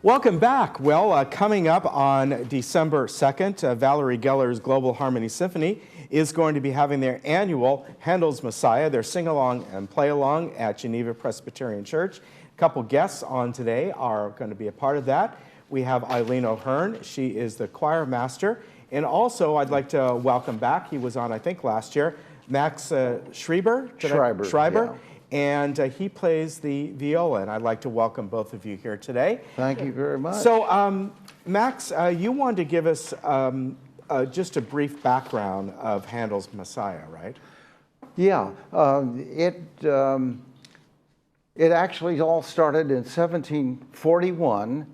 Welcome back. Well, coming up on December 2nd, Valerie Geller's Global Harmony Symphony is going to be having their annual Handel's Messiah, their sing-along and play-along at Geneva Presbyterian Church. A couple guests on today are going to be a part of that. We have Eileen O'Hearn. She is the choir master. And also, I'd like to welcome back, he was on, I think, last year, Max Schreiber. Yeah. And he plays the viola, and I'd like to welcome both of you here today. Thank you very much. So, Max, you wanted to give us just a brief background of Handel's Messiah, right? Yeah, it actually all started in 1741,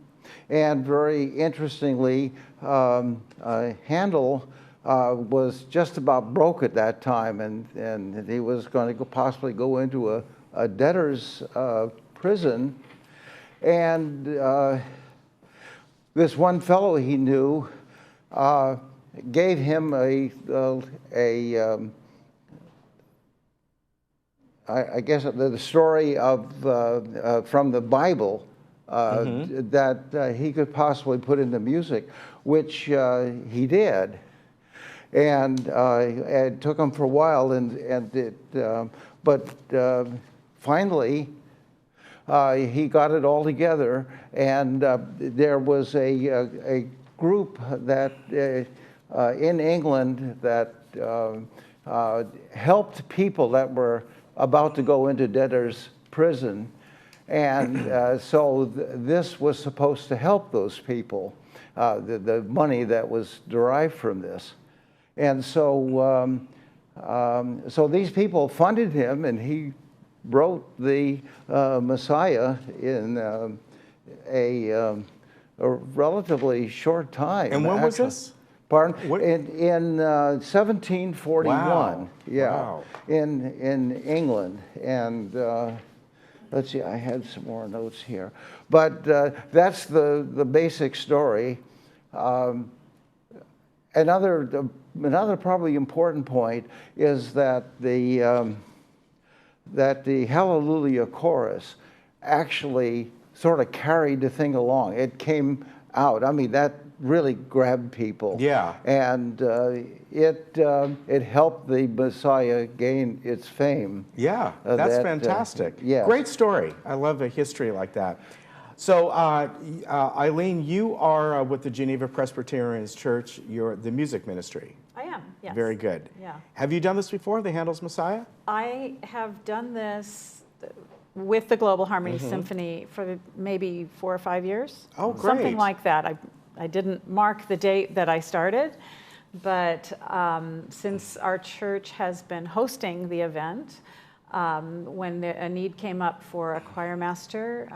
and very interestingly, Handel was just about broke at that time, and he was going to possibly go into a debtor's prison. And this one fellow he knew gave him I guess the story of from the Bible that he could possibly put into music, which he did. And it took him for a while, but finally he got it all together, and there was a group that in England that helped people that were about to go into debtor's prison, and so this was supposed to help those people, the money that was derived from this. And so, so these people funded him, and he wrote the Messiah in a relatively short time. And when was this? Pardon? In 1741. Wow. Yeah. Wow. In England. And let's see, I had some more notes here. But that's the basic story. Another probably important point is that the Hallelujah chorus actually sort of carried the thing along. It came out. I mean, that really grabbed people. Yeah. And it helped the Messiah gain its fame. Yeah, that's fantastic. Yeah. Great story. I love a history like that. So, Eileen, you are with the Geneva Presbyterian Church. You're the music ministry. I am, yes. Very good. Yeah. Have you done this before, the Handel's Messiah? I have done this with the Global Harmony Symphony for maybe 4 or 5 years. Oh, great. Something like that. I didn't mark the date that I started, but since our church has been hosting the event, when a need came up for a choir master,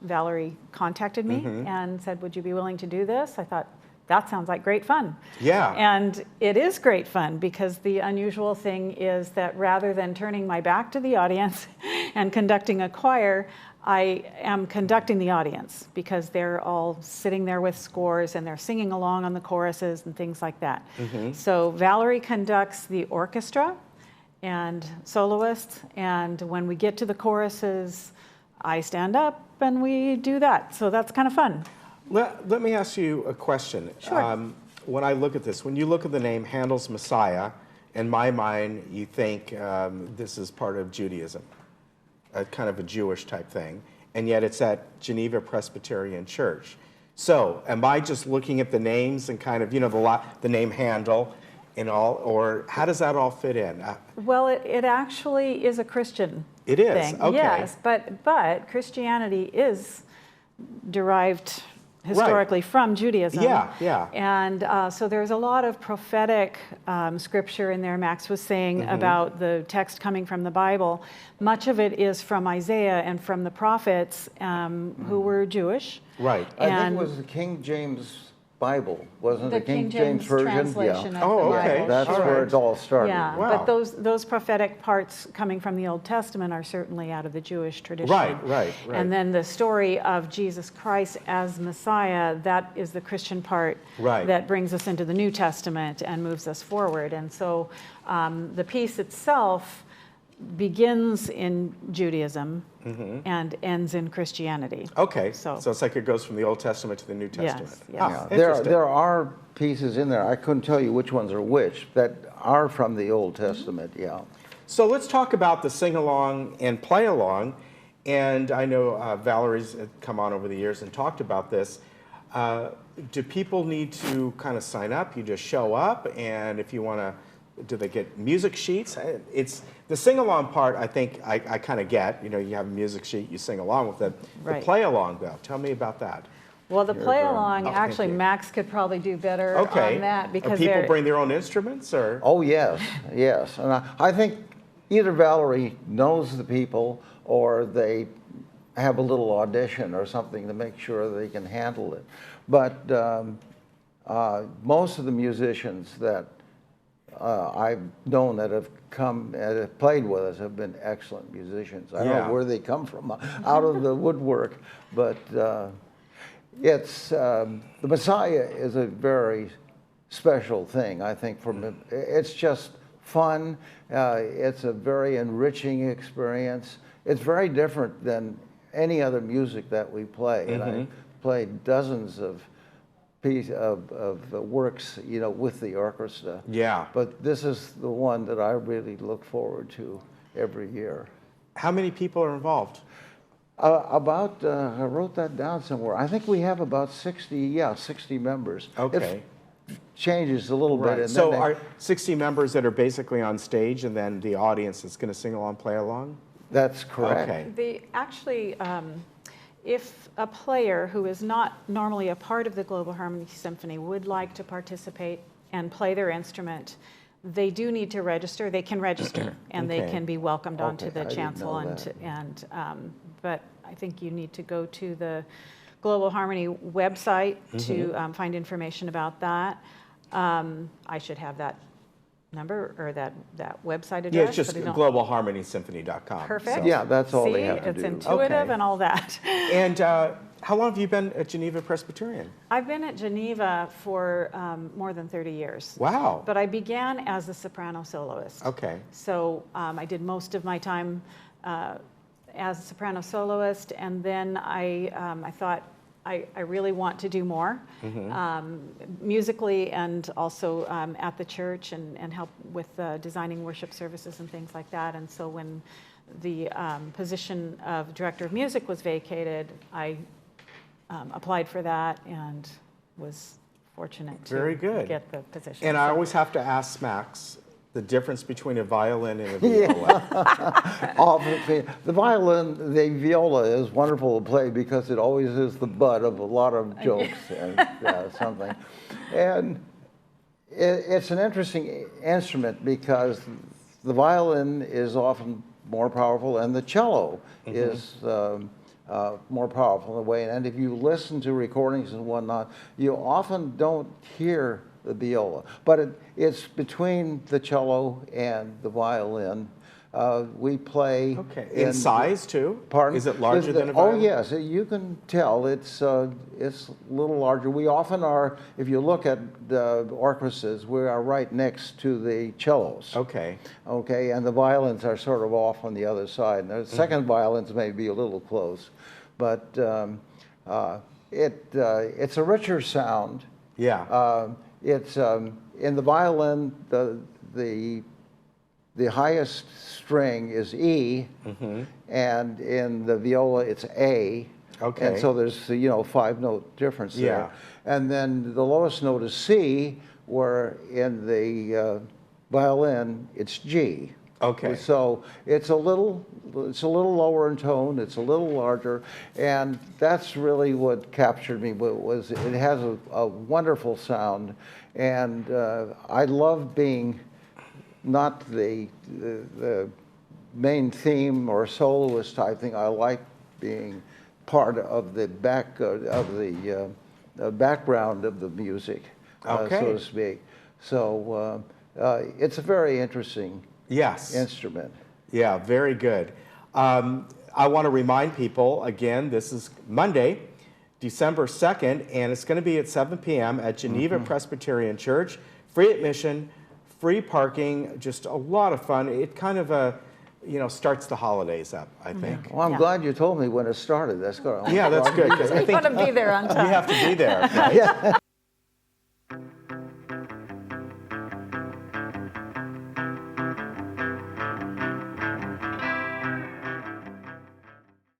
Valerie contacted me and said, would you be willing to do this? I thought, that sounds like great fun. Yeah. And it is great fun, because the unusual thing is that rather than turning my back to the audience and conducting a choir, I am conducting the audience, because they're all sitting there with scores and they're singing along on the choruses and things like that. So Valerie conducts the orchestra and soloists, and when we get to the choruses, I stand up and we do that. So that's kind of fun. Let me ask you a question. Sure. When I look at this, when you look at the name Handel's Messiah, in my mind, you think this is part of Judaism, a kind of a Jewish type thing, and yet it's at Geneva Presbyterian Church. So am I just looking at the names and kind of, you know, the name Handel and all, or how does that all fit in? Well, it actually is a Christian It is, thing. okay. Yes, but Christianity is derived historically from Judaism. Yeah, yeah. And so there's a lot of prophetic scripture in there. Max was saying about the text coming from the Bible. Much of it is from Isaiah and from the prophets who were Jewish. Right. I think it was the King James Bible, wasn't it? The King James version? Translation of the okay. Bible. That's where it all started. Yeah, Wow. but those prophetic parts coming from the Old Testament are certainly out of the Jewish tradition. Right. And then the story of Jesus Christ as Messiah, that is the Christian part that brings us into the New Testament and moves us forward. And so the piece itself begins in Judaism and ends in Christianity. Okay, So- so it's like it goes from the Old Testament to the New Testament. yes. Ah, There interesting. are pieces in there, I couldn't tell you which ones are which, that are from the Old Testament, yeah. So let's talk about the sing-along and play-along. And I know Valerie's come on over the years and talked about this. Do people need to kind of sign up? You just show up, and if you want to, do they get music sheets? It's the sing-along part, I think I kind of get. You know, you have a music sheet, you sing along with it. Right. The play-along, though, tell me about that. Well, the play-along, thank actually, you. Max could probably do better Okay. on that because people they're- bring their own instruments, or? Oh, yes, yes. And I think either Valerie knows the people or they have a little audition or something to make sure they can handle it. But most of the musicians that I've known that have come and have played with us have been excellent musicians. I don't Yeah. know where they come from, out of the woodwork, but it's the Messiah is a very special thing, I think. It's just fun. It's a very enriching experience. It's very different than any other music that we play. And I played dozens of works, you know, with the orchestra. Yeah. But this is the one that I really look forward to every year. How many people are involved? I wrote that down somewhere. I think we have about 60 members. Okay. It changes a little bit. Right. And So then are 60 members that are basically on stage, and then the audience is going to sing along, play along? that's correct. Okay. If a player who is not normally a part of the Global Harmony Symphony would like to participate and play their instrument, they do need to register. They can register, and they Okay. can be welcomed onto Okay, the I didn't chancel. know But I think you need to go to the Global Harmony website to find information about that. I should have that number or that website address. Yeah, it's just but I don't- globalharmonysymphony.com. Perfect. So. Yeah, that's all See, they have to it's do. intuitive Okay. and all that. And how long have you been at Geneva Presbyterian? I've been at Geneva for more than 30 years. Wow. But I began as a soprano soloist. Okay. So I did most of my time as a soprano soloist, and then I thought I really want to do more musically and also at the church and help with designing worship services and things like that. And so when the position of director of music was vacated, I applied for that and was fortunate to Very good. get the position. And I So- always have to ask Max the difference between a violin and a viola. The violin, the viola is wonderful to play because it always is the butt of a lot of jokes and something. And it's an interesting instrument because the violin is often more powerful and the cello is more powerful in a way. And if you listen to recordings and whatnot, you often don't hear the viola, but it's between the cello and the violin. We play Okay. In size too? Pardon? Is it larger than a Oh violin? yes, you can tell it's a little larger. We often are. If you look at the orchestras, we are right next to the cellos. Okay. Okay, and the violins are sort of off on the other side. And the second violins may be a little close, but it's a richer sound. Yeah. It's in the violin, the highest string is E, and in the viola it's A. Okay. And so there's 5-note difference there. Yeah. And then the lowest note is C, where in the violin it's G. Okay. So it's a little lower in tone. It's a little larger, and that's really what captured me. Was it has a wonderful sound, and I love being not the main theme or soloist type thing. I like being part of the background of the music, so to speak. So it's a very interesting. Yes. Instrument. Yeah, very good. I want to remind people, again, this is Monday, December 2nd, and it's going to be at 7 p.m. at Geneva Presbyterian Church. Free admission, free parking, just a lot of fun. It kind of starts the holidays up, I think. Well, I'm Yeah. glad you told me when it started. That's good. Yeah, that's good, because I You think want to be there on time. we have to be there. Right?